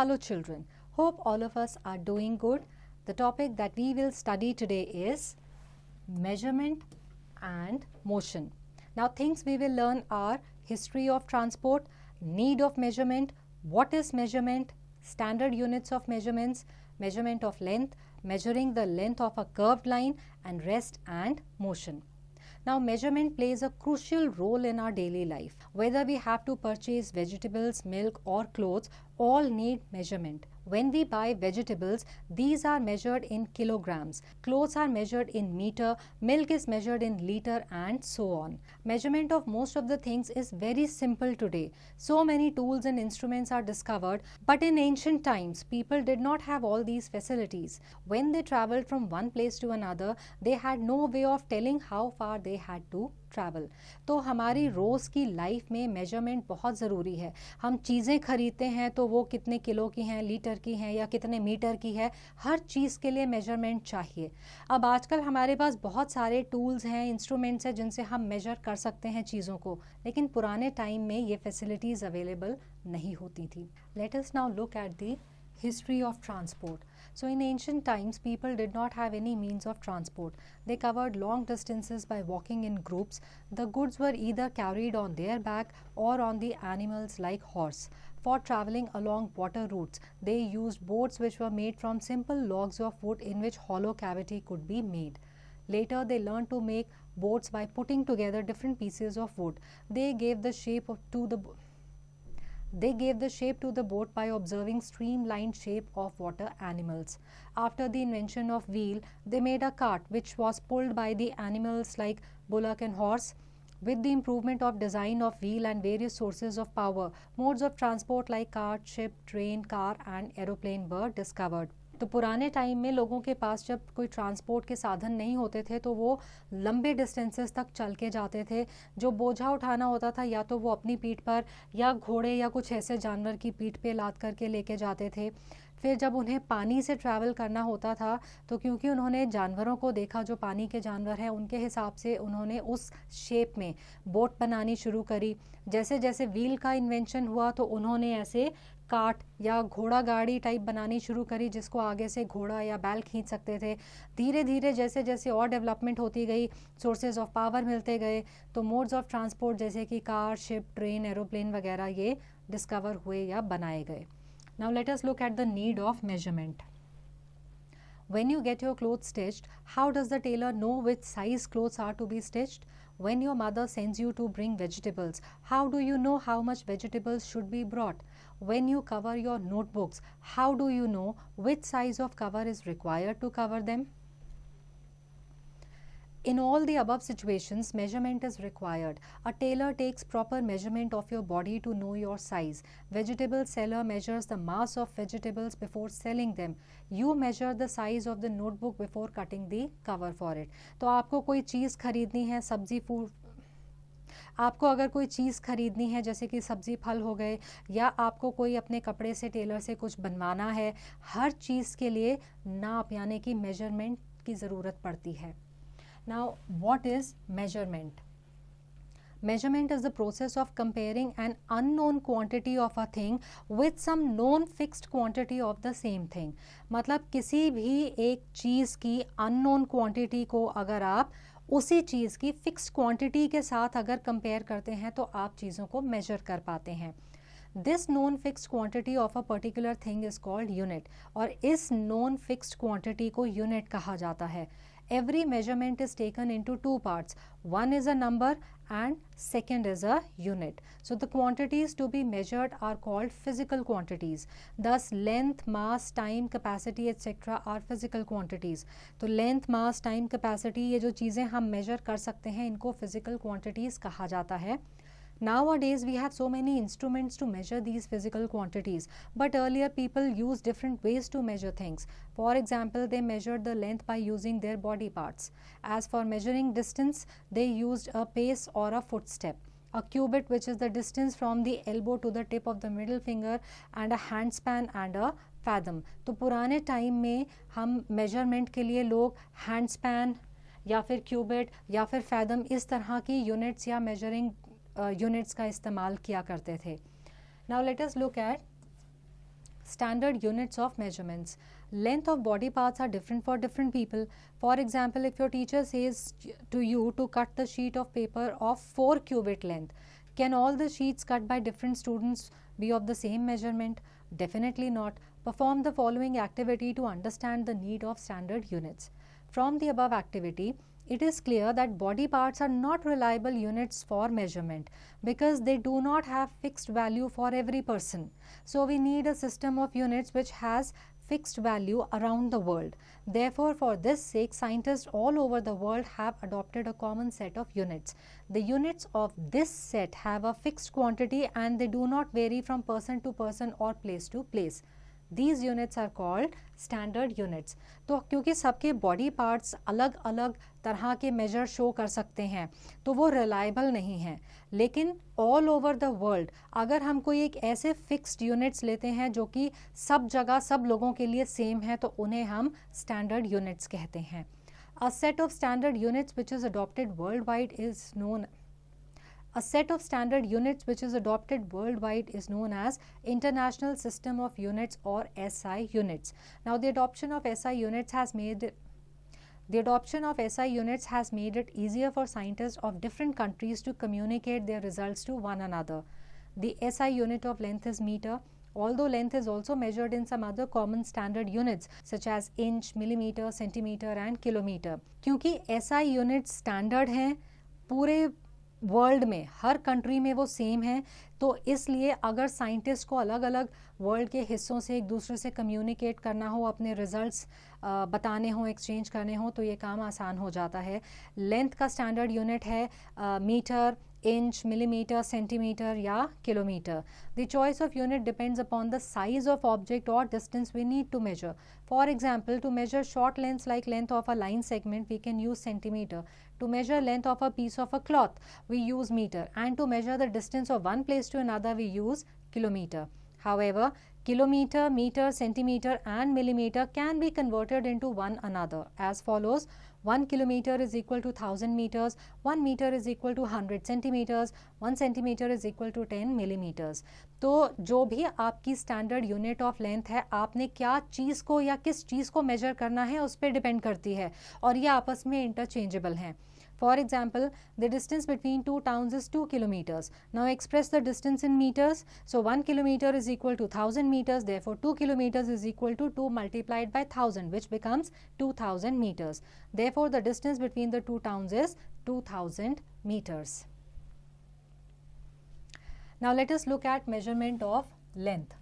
Hello children, hope all of us are doing good. The topic that we will study today is measurement and motion. Now things we will learn are history of transport, need of measurement, what is measurement, standard units of measurements, measurement of length, measuring the length of a curved line, and rest and motion. Now measurement plays a crucial role in our daily life. Whether we have to purchase vegetables, milk or clothes, all need measurement. When we buy vegetables, these are measured in kilograms. Clothes are measured in meter, milk is measured in liter and so on. Measurement of most of the things is very simple today. So many tools and instruments are discovered, but in ancient times, people did not have all these facilities. When they traveled from one place to another, they had no way of telling how far they had to travel. तो हमारी रोज़ की life में measurement बहुत ज़रूरी है. हम चीज़ें खरीदते हैं तो वो कितने किलो की हैं, लीटर की हैं या कितने मीटर की है, हर चीज़ के लिए मेजरमेंट चाहिए. अब आजकल हमारे पास बहुत सारे टूल्स हैं, इंस्ट्रूमेंट्स हैं जिनसे हम मेजर कर सकते हैं चीज़ों को, लेकिन पुराने टाइम में ये फैसिलिटीज़ अवेलेबल नहीं होती थी. Let us now look at the history of transport. So in ancient times, people did not have any means of transport. They covered long distances by walking in groups. The goods were either carried on their back or on the animals like horse. For traveling along water routes, they used boats which were made from simple logs of wood in which hollow cavity could be made. Later, they learned to make boats by putting together different pieces of wood. They gave the shape to the boat by observing streamlined shape of water animals. After the invention of wheel, they made a cart which was pulled by the animals like bullock and horse. With the improvement of design of wheel and various sources of power, modes of transport like cart, ship, train, car and aeroplane were discovered. तो पुराने time में लोगों के पास जब कोई transport के साधन नहीं होते थे तो वो लंबे डिस्टेंसेस तक चल के जाते थे. जो बोझा उठाना होता था या तो वो अपनी पीठ पर या घोड़े या कुछ ऐसे जानवर की पीठ पे लाद करके लेके जाते थे. फिर जब उन्हें पानी से ट्रैवल करना होता था तो क्योंकि उन्होंने जानवरों को देखा जो पानी के जानवर हैं, उनके हिसाब से उन्होंने उस शेप में बोट बनानी शुरू करी. जैसे जैसे व्हील का इन्वेंशन हुआ तो उन्होंने ऐसे कार्ट या घोड़ा गाड़ी टाइप बनानी शुरू करी जिसको आगे से घोड़ा या बैल खींच सकते थे. धीरे धीरे जैसे जैसे और डेवलपमेंट होती गई, सोर्सेज ऑफ पावर मिलते गए, तो मोड्स ऑफ ट्रांसपोर्ट जैसे कि कार, शिप, ट्रेन, एरोप्लेन वगैरह ये डिस्कवर हुए या बनाए गए. Now let us look at the need of measurement. When you get your clothes stitched, how does the tailor know which size clothes are to be stitched? When your mother sends you to bring vegetables, how do you know how much vegetables should be brought? When you cover your notebooks, how do you know which size of cover is required to cover them? In all the above situations, measurement is required. A tailor takes proper measurement of your body to know your size. Vegetable seller measures the mass of vegetables before selling them. You measure the size of the notebook before cutting the cover for it. तो आपको कोई चीज़ खरीदनी है, सब्जी फूल, आपको अगर कोई चीज़ खरीदनी है जैसे कि सब्ज़ी फल हो गए, या आपको कोई अपने कपड़े से टेलर से कुछ बनवाना है, हर चीज़ के लिए नाप यानी कि मेजरमेंट की ज़रूरत पड़ती है. Now, what is measurement? Measurement is the process of comparing an unknown quantity of a thing with some known fixed quantity of the same thing. मतलब किसी भी एक चीज़ की unknown quantity को अगर आप उसी चीज़ की fixed quantity के साथ अगर compare करते हैं तो आप चीज़ों को measure कर पाते हैं. This known fixed quantity of a particular thing is called unit. और इस known fixed quantity को unit कहा जाता है. Every measurement is taken into two parts. One is a number and second is a unit. So the quantities to be measured are called physical quantities. Thus length, mass, time, capacity etc. are physical quantities. तो length, mass, time, capacity ये जो चीज़ें हम measure कर सकते हैं इनको physical quantities कहा जाता है. Nowadays we have so many instruments to measure these physical quantities, but earlier people used different ways to measure things. For example, they measured the length by using their body parts. As for measuring distance, they used a pace or a footstep. A cubit, which is the distance from the elbow to the tip of the middle finger, and a handspan and a fathom. तो पुराने time में हम measurement के लिए लोग हैंडस्पैन या फिर qubit या फिर फैदम इस तरह की यूनिट्स या मेजरिंग यूनिट्स का इस्तेमाल किया करते थे. Now let us look at Standard units of measurements. Length of body parts are different for different people. For example, if your teacher says to you to cut the sheet of paper of 4 cubit length, can all the sheets cut by different students be of the same measurement? Definitely not. Perform the following activity to understand the need of standard units. From the above activity, it is clear that body parts are not reliable units for measurement because they do not have fixed value for every person. So we need a system of units which has fixed value around the world. Therefore, for this sake, scientists all over the world have adopted a common set of units. The units of this set have a fixed quantity and they do not vary from person to person or place to place. These units are called standard units. तो क्योंकि सबके body parts अलग अलग तरह के major show कर सकते हैं तो वो रिलायबल नहीं हैं, लेकिन ऑल ओवर द वर्ल्ड अगर हम कोई एक ऐसे फिक्स्ड यूनिट्स लेते हैं जो कि सब जगह सब लोगों के लिए सेम है तो उन्हें हम स्टैंडर्ड यूनिट्स कहते हैं. A set of standard units which is adopted worldwide is known A set of standard units which is adopted worldwide is known as International System of Units or SI units. Now the adoption of SI units has made it easier for scientists of different countries to communicate their results to one another. The SI unit of length is meter, although length is also measured in some other common standard units such as inch, millimeter, centimeter and kilometer. क्योंकि SI units standard हैं पूरे world में, हर country में वो same है, तो इसलिए अगर साइंटिस्ट को अलग अलग वर्ल्ड के हिस्सों से एक दूसरे से कम्युनिकेट करना हो, अपने रिजल्ट्स बताने हो, एक्सचेंज करने हो, तो ये काम आसान हो जाता है. लेंथ का स्टैंडर्ड यूनिट है मीटर, inch, millimeter, centimeter या kilometer. The choice of unit depends upon the size of object or distance we need to measure. For example, to measure short lengths like length of a line segment, we can use centimeter. To measure length of a piece of a cloth, we use meter. And to measure the distance of one place to another, we use kilometer. However, kilometer, meter, centimeter and millimeter can be converted into one another as follows. 1 kilometer is equal to 1000 meters, 1 meter is equal to 100 centimeters, 1 centimeter is equal to 10 millimeters. तो जो भी आपकी standard unit of length है, आपने क्या चीज़ को या किस चीज़ को मेजर करना है उस पर डिपेंड करती है और ये आपस में इंटरचेंजेबल हैं. For example, the distance between two towns is 2 kilometers. Now express the distance in meters. So 1 kilometer is equal to 1000 meters. Therefore, 2 kilometers is equal to 2 multiplied by 1000, which becomes 2000 meters. Therefore, the distance between the two towns is 2000 meters. Now let us look at measurement of length.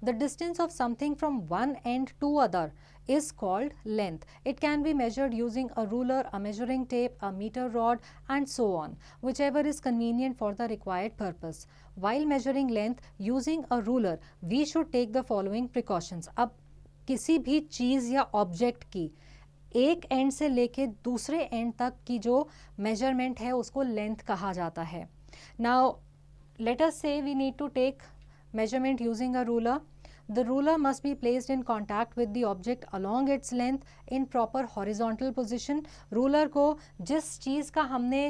The distance of something from one end to other is called length. It can be measured using a ruler, a measuring tape, a meter rod and so on, whichever is convenient for the required purpose. While measuring length using a ruler, we should take the following precautions. अब किसी भी चीज़ या object की एक and से लेके दूसरे and तक की जो मेजरमेंट है उसको लेंथ कहा जाता है. Now let us say we need to take measurement using a ruler. The ruler must be placed in contact with the object along its length in proper horizontal position. Ruler को जिस चीज़ का हमने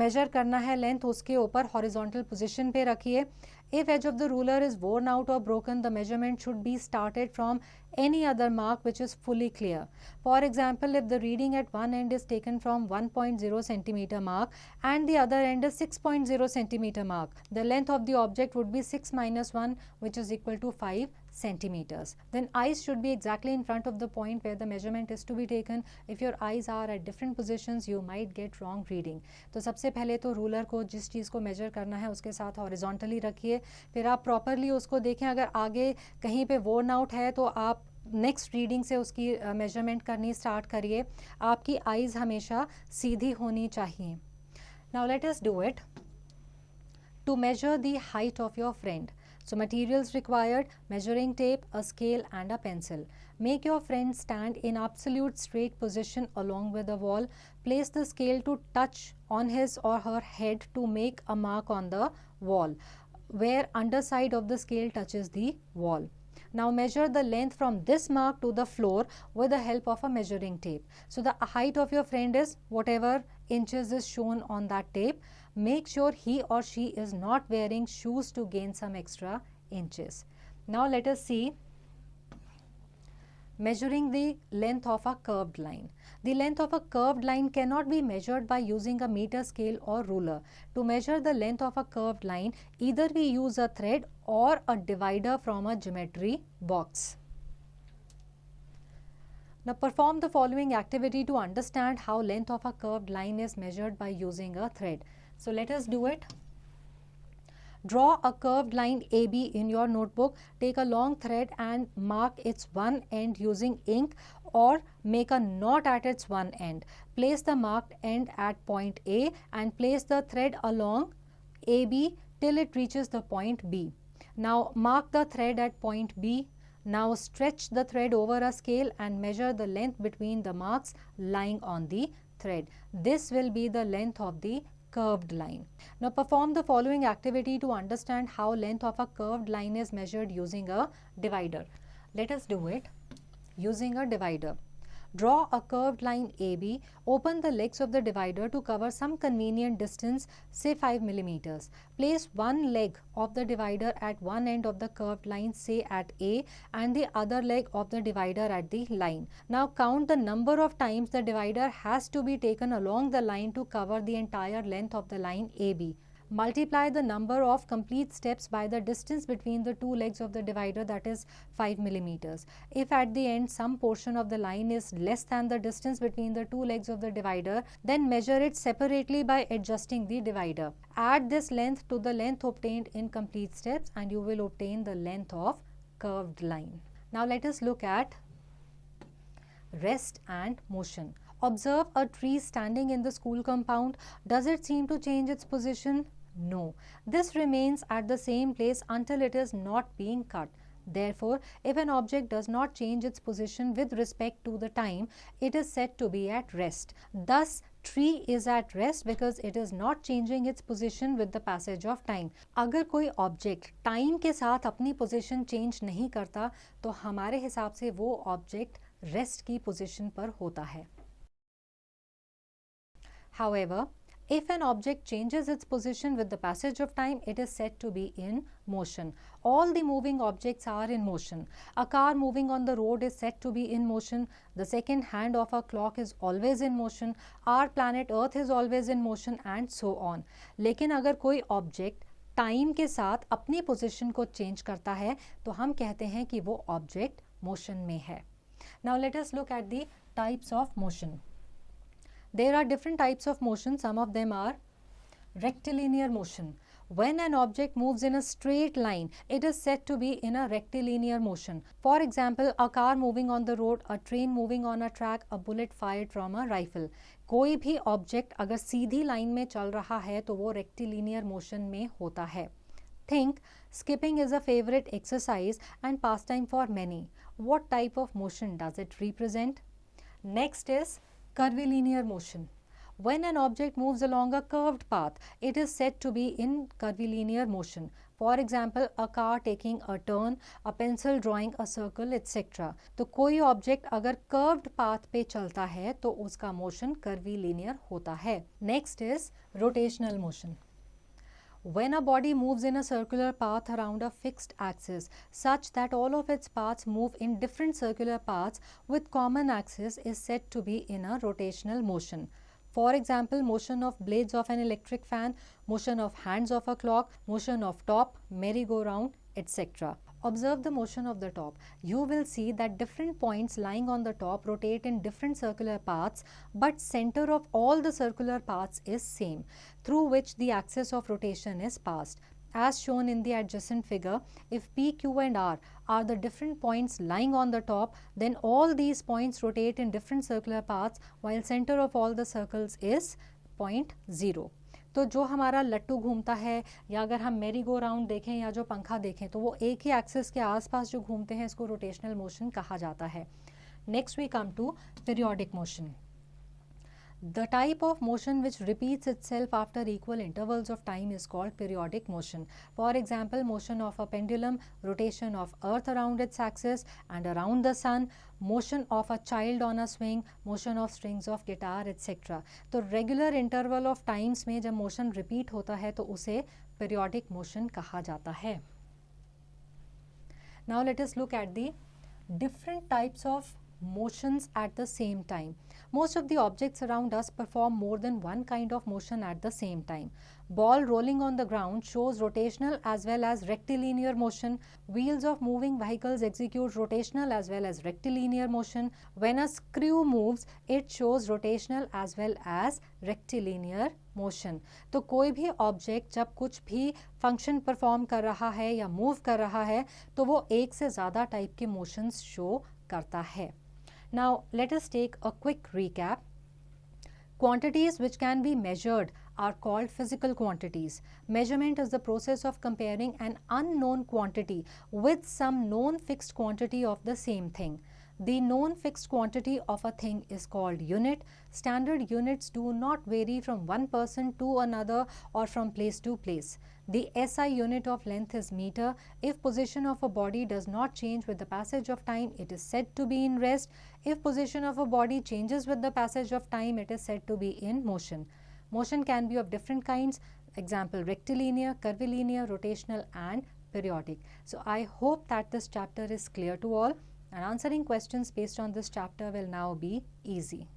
measure करना है length उसके ऊपर horizontal position पे रखिए. If edge of the ruler is worn out or broken, the measurement should be started from any other mark which is fully clear. For example, if the reading at one end is taken from 1.0 centimeter mark and the other end is 6.0 centimeter mark, the length of the object would be 6 minus 1, which is equal to 5 centimeters. Then eyes should be exactly in front of the point where the measurement is to be taken. If your eyes are at different positions, you might get wrong reading. तो सबसे पहले तो ruler को जिस चीज़ को major करना है उसके साथ हॉरिजॉन्टली रखिए, फिर आप प्रॉपरली उसको देखें. अगर आगे कहीं पे वोर्न आउट है तो आप नेक्स्ट रीडिंग से उसकी मेजरमेंट करनी स्टार्ट करिए. आपकी आईज़ हमेशा सीधी होनी चाहिए. Now let us do it. To measure the height of your friend. So materials required: measuring tape, a scale and a pencil. Make your friend stand in absolute straight position along with the wall. Place the scale to touch on his or her head to make a mark on the wall where underside of the scale touches the wall. Now measure the length from this mark to the floor with the help of a measuring tape. So the height of your friend is whatever inches is shown on that tape. Make sure he or she is not wearing shoes to gain some extra inches. Now let us see measuring the length of a curved line. The length of a curved line cannot be measured by using a meter scale or ruler. To measure the length of a curved line, either we use a thread or a divider from a geometry box. Now perform the following activity to understand how length of a curved line is measured by using a thread. So let us do it. Draw a curved line AB in your notebook. Take a long thread and mark its one end using ink or make a knot at its one end. Place the marked end at point A and place the thread along AB till it reaches the point B. Now mark the thread at point B. Now stretch the thread over a scale and measure the length between the marks lying on the thread. This will be the length of the curved line. Now perform the following activity to understand how length of a curved line is measured using a divider. Let us do it using a divider. Draw a curved line AB. Open the legs of the divider to cover some convenient distance, say 5 millimeters. Place one leg of the divider at one end of the curved line, say at A, and the other leg of the divider at the line. Now count the number of times the divider has to be taken along the line to cover the entire length of the line AB. Multiply the number of complete steps by the distance between the two legs of the divider, that is 5 millimeters. If at the end some portion of the line is less than the distance between the two legs of the divider, then measure it separately by adjusting the divider. Add this length to the length obtained in complete steps and you will obtain the length of curved line. Now let us look at rest and motion. Observe a tree standing in the school compound. Does it seem to change its position? No. This remains at the same place until it is not being cut. Therefore, if an object does not change its position with respect to the time, it is said to be at rest. Thus, tree is at rest because it is not changing its position with the passage of time. अगर कोई object time के साथ अपनी position change नहीं करता, तो हमारे हिसाब से वो object rest की position पर होता है. However, if an object changes its position with the passage of time, it is said to be in motion. All the moving objects are in motion. A car moving on the road is said to be in motion. The second hand of a clock is always in motion. Our planet Earth is always in motion and so on. लेकिन अगर कोई object time के साथ अपनी position को change करता है, तो हम कहते हैं कि वो object motion में है. Now let us look at the types of motion. There are different types of motion. Some of them are rectilinear motion. When an object moves in a straight line, it is said to be in a rectilinear motion. For example, a car moving on the road, a train moving on a track, a bullet fired from a rifle. कोई भी object अगर सीधी line में चल रहा है तो वो rectilinear motion में होता है. Think, skipping is a favorite exercise and pastime for many. What type of motion does it represent? Next is curvilinear motion. When an object moves along a curved path, it is said to be in curvilinear motion. For example, a car taking a turn, a pencil drawing a circle, etc. तो कोई object अगर curved path पे चलता है तो उसका motion curvilinear होता है. Next is rotational motion. When a body moves in a circular path around a fixed axis such that all of its parts move in different circular paths with common axis is said to be in a rotational motion. For example, motion of blades of an electric fan, motion of hands of a clock, motion of top, merry-go-round, etc. Observe the motion of the top. You will see that different points lying on the top rotate in different circular paths, but center of all the circular paths is same, through which the axis of rotation is passed. As shown in the adjacent figure, if P, Q and R are the different points lying on the top, then all these points rotate in different circular paths while center of all the circles is point 0. तो जो हमारा लट्टू घूमता है या अगर हम मेरी गो राउंड देखें या जो पंखा देखें तो वो एक ही एक्सिस के आसपास जो घूमते हैं इसको रोटेशनल मोशन कहा जाता है. Next we come to periodic motion. The type of motion which repeats itself after equal intervals of time is called periodic motion. For example, motion of a pendulum, rotation of earth around its axis and around the sun, motion of a child on a swing, motion of strings of guitar, etc. तो regular interval of times में जब motion repeat होता है तो उसे periodic motion कहा जाता है. Now let us look at the different types of motions at the same time. Most of the objects around us perform more than one kind of motion at the same time. Ball rolling on the ground shows rotational as well as rectilinear motion. Wheels of moving vehicles execute rotational as well as rectilinear motion. When a screw moves, it shows rotational as well as rectilinear motion. तो कोई भी object जब कुछ भी function perform कर रहा है या मूव कर रहा है तो वो एक से ज़्यादा टाइप के मोशंस शो करता है. Now let us take a quick recap. Quantities which can be measured are called physical quantities. Measurement is the process of comparing an unknown quantity with some known fixed quantity of the same thing. The known fixed quantity of a thing is called unit. Standard units do not vary from one person to another or from place to place. The SI unit of length is meter. If position of a body does not change with the passage of time, it is said to be in rest. If position of a body changes with the passage of time, it is said to be in motion. Motion can be of different kinds. Example, rectilinear, curvilinear, rotational and periodic. So I hope that this chapter is clear to all, and answering questions based on this chapter will now be easy.